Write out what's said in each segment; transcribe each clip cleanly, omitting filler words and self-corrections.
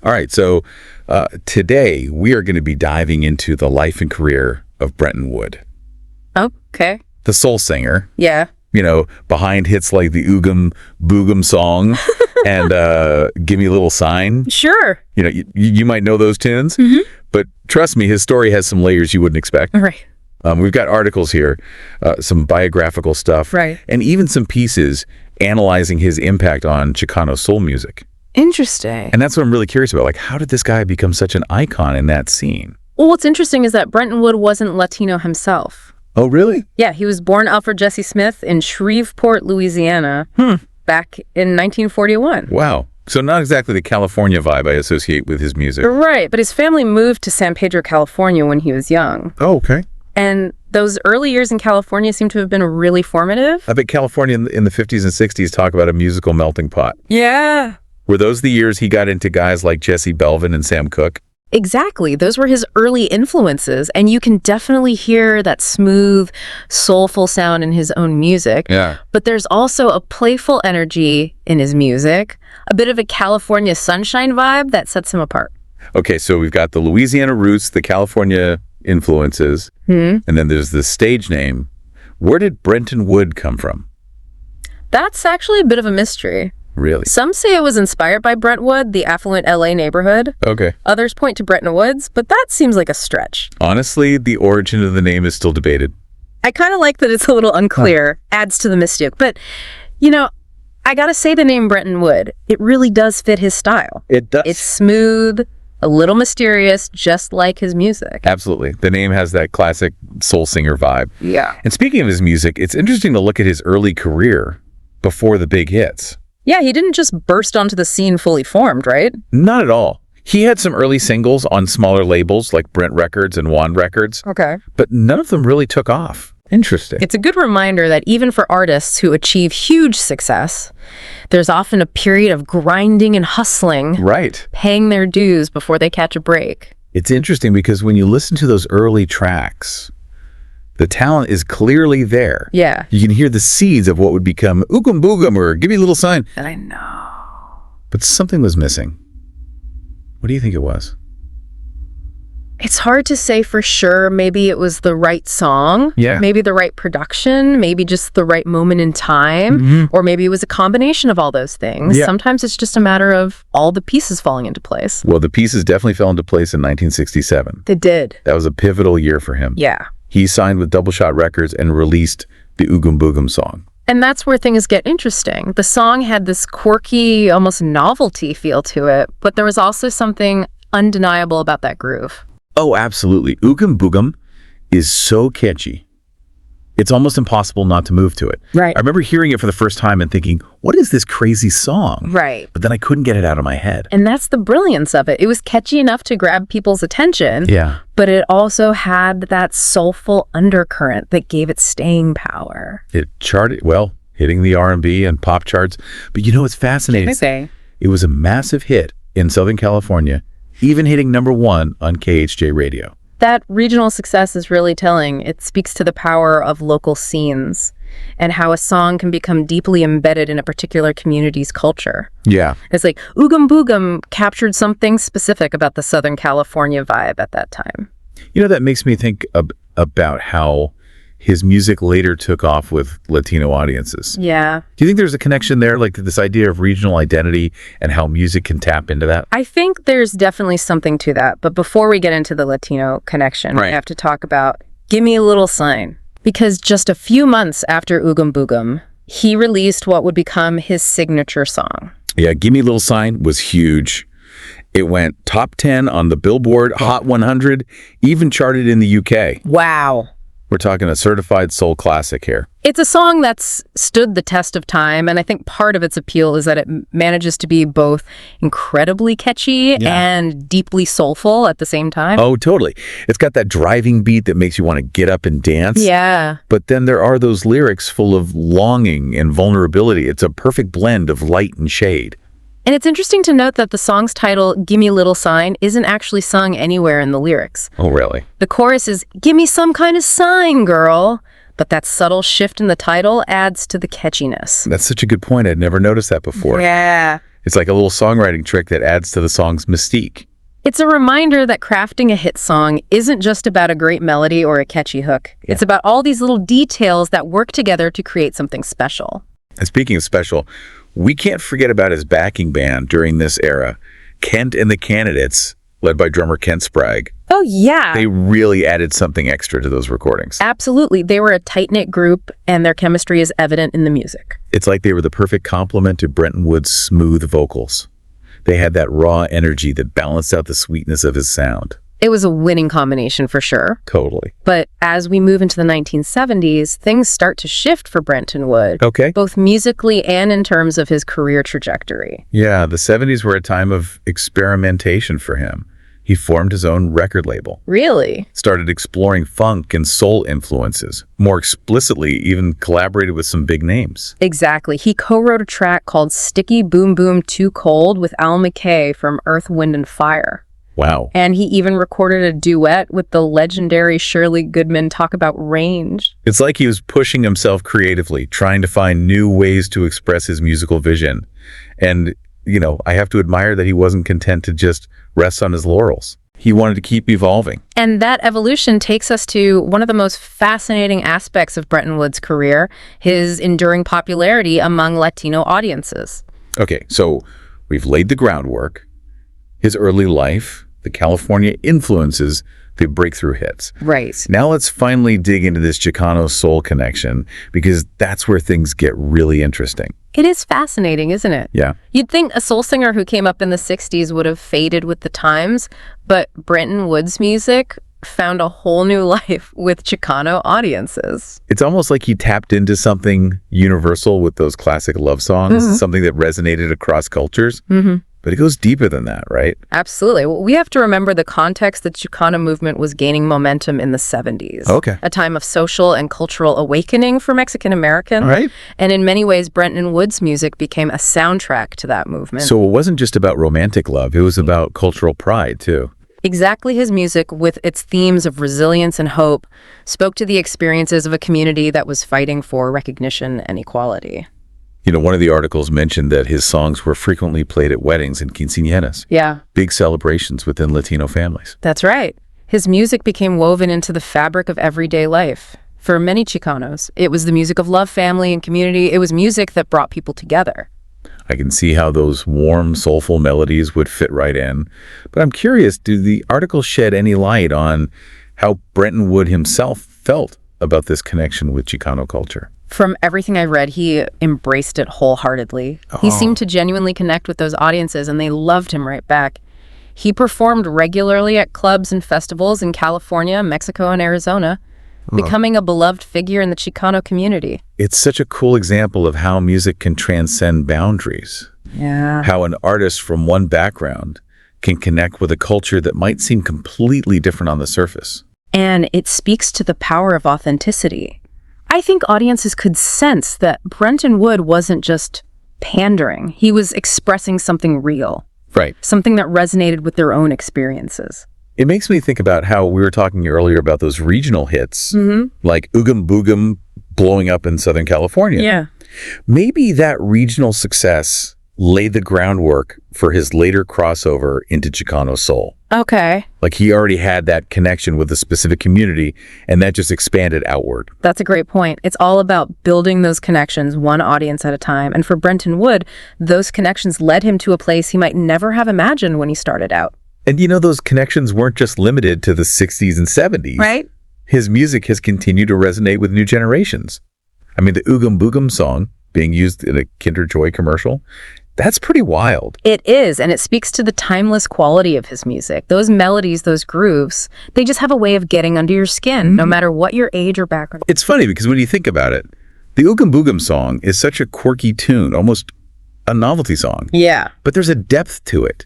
All right, so today we are going to be diving into the life and career of Brenton Wood. Okay. The soul singer. Yeah. You know, behind hits like the Oogum Boogum Song and Give Me a Little Sign. Sure. You know, you might know those tunes, but trust me, his story has some layers you wouldn't expect. Right. We've got articles here, some biographical stuff, Right. and even some pieces analyzing his impact on Chicano soul music. Interesting. And that's what I'm really curious about. Like, how did this guy become such an icon in that scene? Well, what's interesting is that Brenton Wood wasn't Latino himself. Oh, really? Yeah, he was born Alfred Jesse Smith in Shreveport, Louisiana, back in 1941. Wow. So not exactly the California vibe I associate with his music. Right, but his family moved to San Pedro, California when he was young. Oh, okay. And those early years in California seem to have been really formative. I bet California in the 50s and 60s talk about a musical melting pot. Yeah. Were those the years he got into guys like Jesse Belvin and Sam Cooke? Exactly. Those were his early influences, and you can definitely hear that smooth, soulful sound in his own music. Yeah. But there's also a playful energy in his music, a bit of a California sunshine vibe that sets him apart. Okay, so we've got the Louisiana roots, the California influences, and then there's the stage name. Where did Brenton Wood come from? That's actually a bit of a mystery. Really? Some say it was inspired by Brentwood, the affluent LA neighborhood. Okay. Others point to Bretton Woods, but that seems like a stretch. Honestly, the origin of the name is still debated. I kind of like that it's a little unclear, adds to the mystique. But, you know, I gotta say the name Brenton Wood, it really does fit his style. It does. It's smooth, a little mysterious, just like his music. Absolutely. The name has that classic soul singer vibe. Yeah. And speaking of his music, it's interesting to look at his early career before the big hits. Yeah, he didn't just burst onto the scene fully formed, right? Not at all. He had some early singles on smaller labels like Brent Records and Wand Records, Okay. but none of them really took off. Interesting. It's a good reminder that even for artists who achieve huge success, there's often a period of grinding and hustling, Right. paying their dues before they catch a break. It's interesting because when you listen to those early tracks, the talent is clearly there. Yeah. You can hear the seeds of what would become Oogum Boogum or Give Me a Little Sign. And I know. But something was missing. What do you think it was? It's hard to say for sure. Maybe it was the right song. Yeah. Maybe the right production. Maybe just the right moment in time. Or maybe it was a combination of all those things. Yeah. Sometimes it's just a matter of all the pieces falling into place. Well, the pieces definitely fell into place in 1967. They did. That was a pivotal year for him. Yeah. He signed with Double Shot Records and released the Oogum Boogum Song. And that's where things get interesting. The song had this quirky, almost novelty feel to it, but there was also something undeniable about that groove. Oh, absolutely. Oogum Boogum is so catchy. It's almost impossible not to move to it. Right. I remember hearing it for the first time and thinking, what is this crazy song? Right. But then I couldn't get it out of my head. And that's the brilliance of it. It was catchy enough to grab people's attention, Yeah. but it also had that soulful undercurrent that gave it staying power. It charted, well, hitting the R&B and pop charts. But you know what's fascinating? say? It was a massive hit in Southern California, even hitting #1 on KHJ radio. That regional success is really telling. It speaks to the power of local scenes and how a song can become deeply embedded in a particular community's culture. Yeah. It's like Oogum Boogum captured something specific about the Southern California vibe at that time. You know, that makes me think about how his music later took off with Latino audiences. Yeah. Do you think there's a connection there, like this idea of regional identity and how music can tap into that? I think there's definitely something to that. But before we get into the Latino connection, Right. we have to talk about Give Me a Little Sign. Because just a few months after Oogum Boogum, he released what would become his signature song. Yeah, Give Me a Little Sign was huge. It went top 10 on the Billboard Hot 100, even charted in the UK. Wow. We're talking a certified soul classic here. It's a song that's stood the test of time, and I think part of its appeal is that it manages to be both incredibly catchy and deeply soulful at the same time. Oh, totally. It's got that driving beat that makes you want to get up and dance. Yeah. But then there are those lyrics full of longing and vulnerability. It's a perfect blend of light and shade. And it's interesting to note that the song's title, Gimme a Little Sign, isn't actually sung anywhere in the lyrics. Oh, really? The chorus is, "Give me some kind of sign, girl." But that subtle shift in the title adds to the catchiness. That's such a good point. I'd never noticed that before. Yeah. It's like a little songwriting trick that adds to the song's mystique. It's a reminder that crafting a hit song isn't just about a great melody or a catchy hook. Yeah. It's about all these little details that work together to create something special. And speaking of special, we can't forget about his backing band during this era, Kent and the Candidates, led by drummer Kent Sprague. Oh, yeah. They really added something extra to those recordings. Absolutely. They were a tight-knit group, and their chemistry is evident in the music. It's like they were the perfect complement to Brenton Wood's smooth vocals. They had that raw energy that balanced out the sweetness of his sound. It was a winning combination for sure. Totally. But as we move into the 1970s, things start to shift for Brenton Wood. Okay. Both musically and in terms of his career trajectory. Yeah, the 70s were a time of experimentation for him. He formed his own record label. Really? Started exploring funk and soul influences. More explicitly, even collaborated with some big names. Exactly. He co-wrote a track called Sticky Boom Boom Too Cold with Al McKay from Earth, Wind and Fire. Wow. And he even recorded a duet with the legendary Shirley Goodman. Talk about range. It's like he was pushing himself creatively, trying to find new ways to express his musical vision. And, I have to admire that he wasn't content to just rest on his laurels. He wanted to keep evolving. And that evolution takes us to one of the most fascinating aspects of Brenton Wood's career, his enduring popularity among Latino audiences. Okay, so we've laid the groundwork. His early life, the California influences, the breakthrough hits. Right. Now let's finally dig into this Chicano soul connection, because that's where things get really interesting. It is fascinating, isn't it? Yeah. You'd think a soul singer who came up in the 60s would have faded with the times, but Brenton Wood's music found a whole new life with Chicano audiences. It's almost like he tapped into something universal with those classic love songs, something that resonated across cultures. But it goes deeper than that, right? Absolutely. Well, we have to remember the context the Chicano movement was gaining momentum in the 70s. Okay. A time of social and cultural awakening for Mexican Americans. All right. And in many ways, Brenton Wood's music became a soundtrack to that movement. So it wasn't just about romantic love. It was about cultural pride, too. Exactly. His music, with its themes of resilience and hope, spoke to the experiences of a community that was fighting for recognition and equality. One of the articles mentioned that his songs were frequently played at weddings and quinceañeras. Yeah. Big celebrations within Latino families. That's right. His music became woven into the fabric of everyday life. For many Chicanos, it was the music of love, family, and community. It was music that brought people together. I can see how those warm, soulful melodies would fit right in. But I'm curious, do the articles shed any light on how Brenton Wood himself felt about this connection with Chicano culture? From everything I read, he embraced it wholeheartedly. He seemed to genuinely connect with those audiences, and they loved him right back. He performed regularly at clubs and festivals in California, Mexico, and Arizona, becoming a beloved figure in the Chicano community. It's such a cool example of how music can transcend boundaries. Yeah. How an artist from one background can connect with a culture that might seem completely different on the surface. And it speaks to the power of authenticity. I think audiences could sense that Brenton Wood wasn't just pandering. He was expressing something real. Right. Something that resonated with their own experiences. It makes me think about how we were talking earlier about those regional hits, like Oogum Boogum blowing up in Southern California. Yeah. Maybe that regional success laid the groundwork for his later crossover into Chicano soul. Okay. Like he already had that connection with a specific community, and that just expanded outward. That's a great point. It's all about building those connections one audience at a time. And for Brenton Wood, those connections led him to a place he might never have imagined when he started out. And those connections weren't just limited to the 60s and 70s. Right? His music has continued to resonate with new generations. I mean, the Oogum Boogum Song being used in a Kinder Joy commercial, that's pretty wild. It is, and it speaks to the timeless quality of his music. Those melodies, those grooves, they just have a way of getting under your skin, no matter what your age or background. It's funny because when you think about it, the Oogum Boogum Song is such a quirky tune, almost a novelty song. Yeah. But there's a depth to it,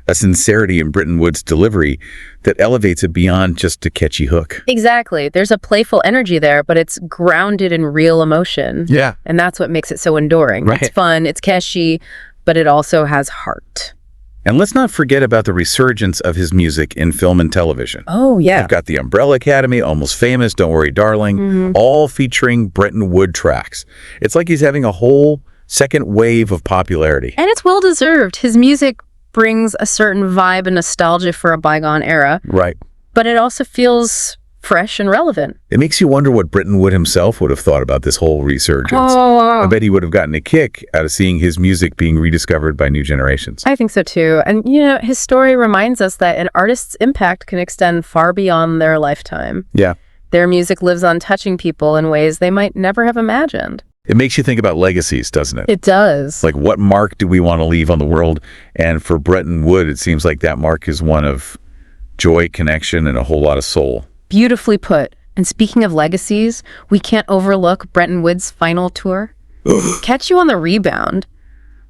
a sincerity in Brenton Wood's delivery that elevates it beyond just a catchy hook. Exactly. There's a playful energy there, but it's grounded in real emotion. Yeah. And that's what makes it so enduring. Right. It's fun, it's catchy, but it also has heart. And let's not forget about the resurgence of his music in film and television. Oh, yeah. You've got the Umbrella Academy, Almost Famous, Don't Worry Darling, all featuring Brenton Wood tracks. It's like he's having a whole second wave of popularity. And it's well-deserved. His music brings a certain vibe and nostalgia for a bygone era. Right. But it also feels fresh and relevant. It makes you wonder what Brenton Wood himself would have thought about this whole resurgence. Oh. I bet he would have gotten a kick out of seeing his music being rediscovered by new generations. I think so too. And, his story reminds us that an artist's impact can extend far beyond their lifetime. Yeah. Their music lives on touching people in ways they might never have imagined. It makes you think about legacies, doesn't it? It does. Like, what mark do we want to leave on the world? And for Brenton Wood, it seems like that mark is one of joy, connection, and a whole lot of soul. Beautifully put. And speaking of legacies, we can't overlook Brenton Wood's final tour. Catch You on the Rebound.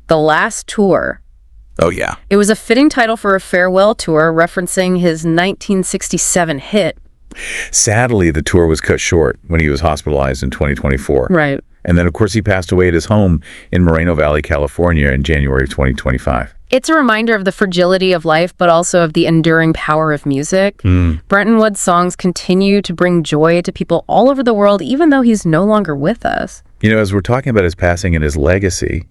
The Last Tour. Oh, yeah. It was a fitting title for a farewell tour referencing his 1967 hit. Sadly, the tour was cut short when he was hospitalized in 2024. Right. And then, of course, he passed away at his home in Moreno Valley, California in January of 2025. It's a reminder of the fragility of life, but also of the enduring power of music. Brenton Wood's songs continue to bring joy to people all over the world, even though he's no longer with us. As we're talking about his passing and his legacy,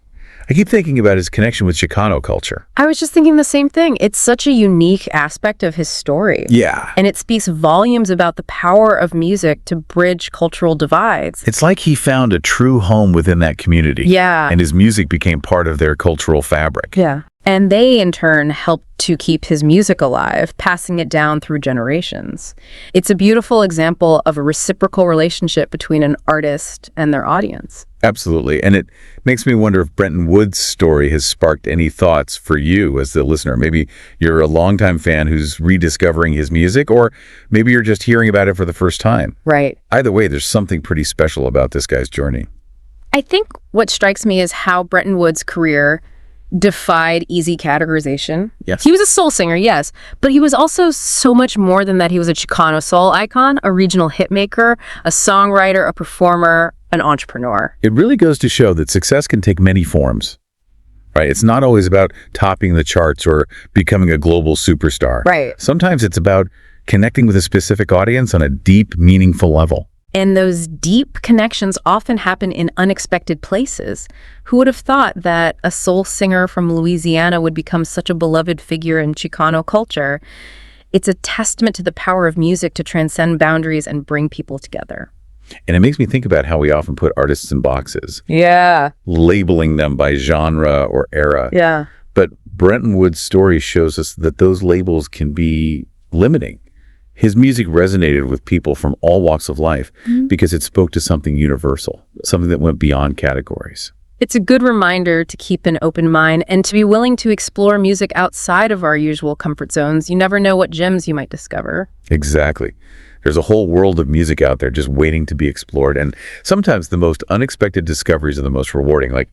I keep thinking about his connection with Chicano culture. I was just thinking the same thing. It's such a unique aspect of his story. Yeah. And it speaks volumes about the power of music to bridge cultural divides. It's like he found a true home within that community. Yeah. And his music became part of their cultural fabric. Yeah. And they, in turn, helped to keep his music alive, passing it down through generations. It's a beautiful example of a reciprocal relationship between an artist and their audience. Absolutely. And it makes me wonder if Brenton Wood's story has sparked any thoughts for you as the listener. Maybe you're a longtime fan who's rediscovering his music, or maybe you're just hearing about it for the first time. Right. Either way, there's something pretty special about this guy's journey. I think what strikes me is how Brenton Wood's career defied easy categorization. Yes. He was a soul singer, yes, but he was also so much more than that. He was a Chicano soul icon, a regional hitmaker, a songwriter, a performer, an entrepreneur. It really goes to show that success can take many forms, right? It's not always about topping the charts or becoming a global superstar. Right. Sometimes it's about connecting with a specific audience on a deep, meaningful level. And those deep connections often happen in unexpected places. Who would have thought that a soul singer from Louisiana would become such a beloved figure in Chicano culture? It's a testament to the power of music to transcend boundaries and bring people together. And it makes me think about how we often put artists in boxes, Yeah. labeling them by genre or era. Yeah. But Brenton Wood's story shows us that those labels can be limiting. His music resonated with people from all walks of life because it spoke to something universal, something that went beyond categories. It's a good reminder to keep an open mind and to be willing to explore music outside of our usual comfort zones. You never know what gems you might discover. Exactly. There's a whole world of music out there just waiting to be explored. And sometimes the most unexpected discoveries are the most rewarding. Like,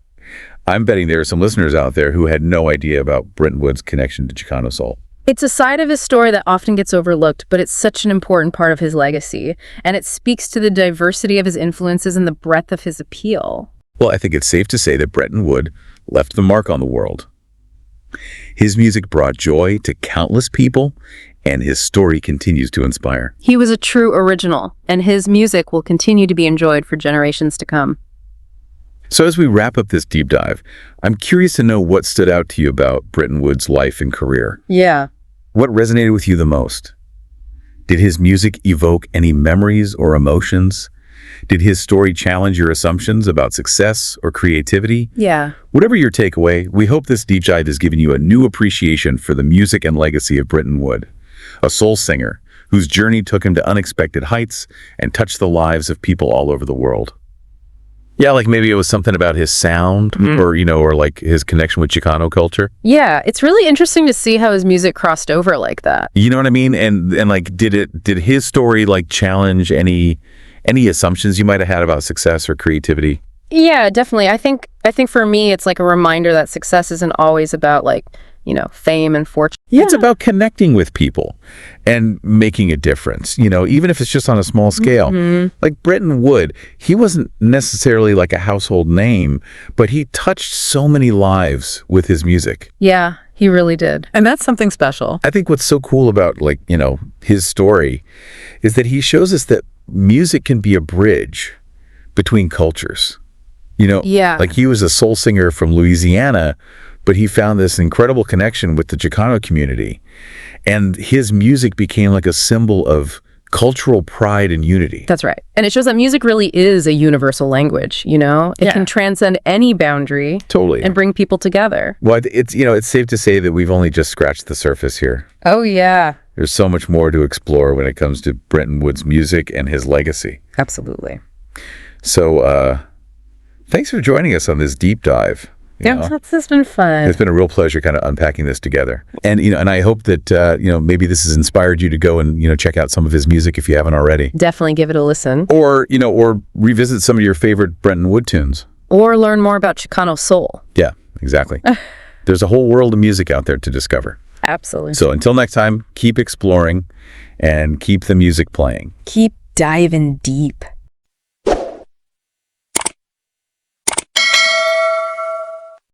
I'm betting there are some listeners out there who had no idea about Brenton Wood's connection to Chicano soul. It's a side of his story that often gets overlooked, but it's such an important part of his legacy. And it speaks to the diversity of his influences and the breadth of his appeal. Well, I think it's safe to say that Brenton Wood left the mark on the world. His music brought joy to countless people, and his story continues to inspire. He was a true original, and his music will continue to be enjoyed for generations to come. So as we wrap up this deep dive, I'm curious to know what stood out to you about Brenton Wood's life and career. Yeah. What resonated with you the most? Did his music evoke any memories or emotions? Did his story challenge your assumptions about success or creativity? Yeah. Whatever your takeaway, we hope this deep dive has given you a new appreciation for the music and legacy of Brenton Wood, a soul singer whose journey took him to unexpected heights and touched the lives of people all over the world. Yeah, like maybe it was something about his sound or like his connection with Chicano culture. Yeah, it's really interesting to see how his music crossed over like that. You know what I mean? And like, did his story like challenge any assumptions you might have had about success or creativity? Yeah, definitely. I think for me, it's like a reminder that success isn't always about like, fame and fortune. Yeah. It's about connecting with people and making a difference, even if it's just on a small scale. Like Brenton Wood, he wasn't necessarily like a household name, but he touched so many lives with his music. Yeah, he really did. And that's something special. I think what's so cool about his story is that he shows us that music can be a bridge between cultures. Yeah. Like he was a soul singer from Louisiana, but he found this incredible connection with the Chicano community. And his music became like a symbol of cultural pride and unity. That's right. And it shows that music really is a universal language, It can transcend any boundary. Totally. And bring people together. Well, it's safe to say that we've only just scratched the surface here. Oh, yeah. There's so much more to explore when it comes to Brenton Wood's music and his legacy. Absolutely. So, thanks for joining us on this deep dive. Yeah, this has been fun. It's been a real pleasure kind of unpacking this together. And, and I hope that, maybe this has inspired you to go and, check out some of his music if you haven't already. Definitely give it a listen. Or revisit some of your favorite Brenton Wood tunes. Or learn more about Chicano soul. Yeah, exactly. There's a whole world of music out there to discover. Absolutely. So until next time, keep exploring and keep the music playing. Keep diving deep.